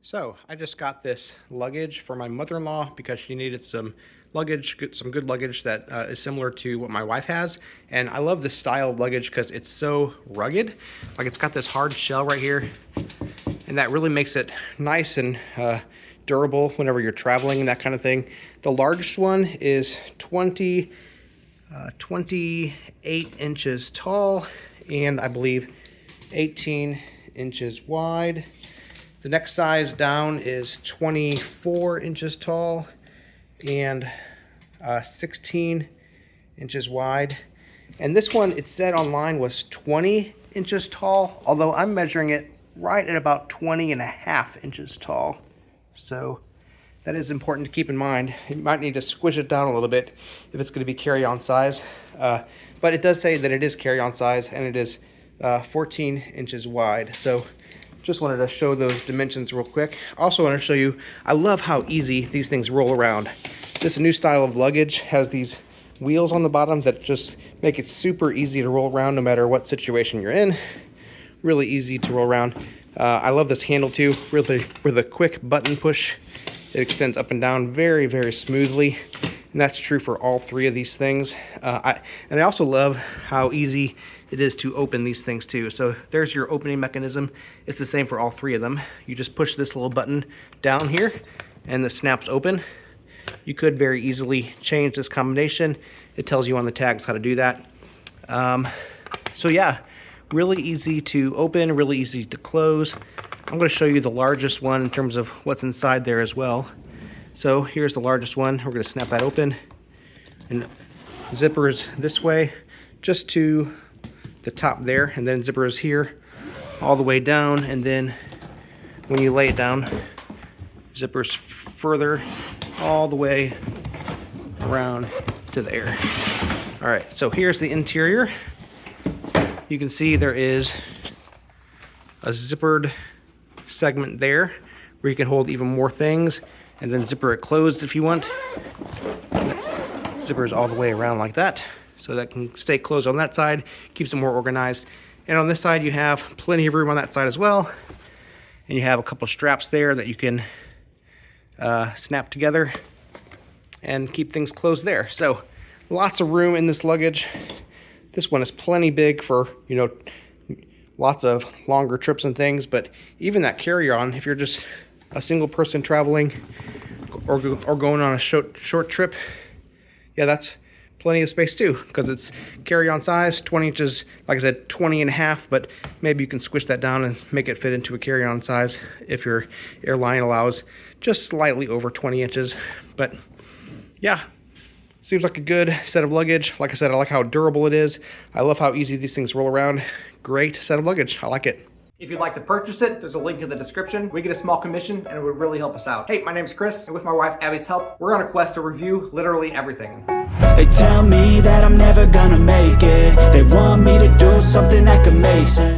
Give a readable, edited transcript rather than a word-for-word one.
So I just got this luggage for my mother-in-law because she needed some luggage, some good luggage that is similar to what my wife has. And I love this style of luggage because it's so rugged. Like, it's got this hard shell right here, and that really makes it nice and durable whenever you're traveling and that kind of thing. The largest one is 28 inches tall and I believe 18 inches wide. The next size down is 24 inches tall and 16 inches wide. And this one, it said online, was 20 inches tall, although I'm measuring it right at about 20.5 inches tall. So that is important to keep in mind. You might need to squish it down a little bit if it's going to be carry-on size. But it does say that it is carry-on size, and it is 14 inches wide. So just wanted to show those dimensions real quick. Also want to show you, I love how easy these things roll around. This new style of luggage has these wheels on the bottom that just make it super easy to roll around no matter what situation you're in. Really easy to roll around. I love this handle too, really, with a quick button push. It extends up and down very, very smoothly. And that's true for all three of these things. And I also love how easy it is to open these things too. So there's your opening mechanism. It's the same for all three of them. You just push this little button down here and the snaps open. You could very easily change this combination. It tells you on the tags how to do that. So yeah, really easy to open, really easy to close. I'm going to show you the largest one in terms of what's inside there as well. So here's the largest one. We're going to snap that open, and zipper is this way just to the top there, and then zipper is here all the way down, and then when you lay it down, zipper's further all the way around to there. All right, so here's the interior. You can see there is a zippered segment there where you can hold even more things, and then zipper it closed if you want. Zipper is all the way around like that, so that can stay closed on that side, keeps it more organized. And on this side you have plenty of room on that side as well, and you have a couple straps there that you can snap together and keep things closed there. So lots of room in this luggage. This one is plenty big for, you know, lots of longer trips and things, but even that carry-on, if you're just a single person traveling or going on a short trip, yeah, that's plenty of space too, because it's carry-on size, 20 inches, like I said, 20.5, but maybe you can squish that down and make it fit into a carry-on size if your airline allows just slightly over 20 inches. But yeah, seems like a good set of luggage. Like I said, I like how durable it is. I love how easy these things roll around. Great set of luggage. I like it. If you'd like to purchase it, there's a link in the description. We get a small commission and it would really help us out. Hey, my name's Chris, and with my wife Abby's help, we're on a quest to review literally everything. They tell me that I'm never gonna make it. They want me to do something that could make sense.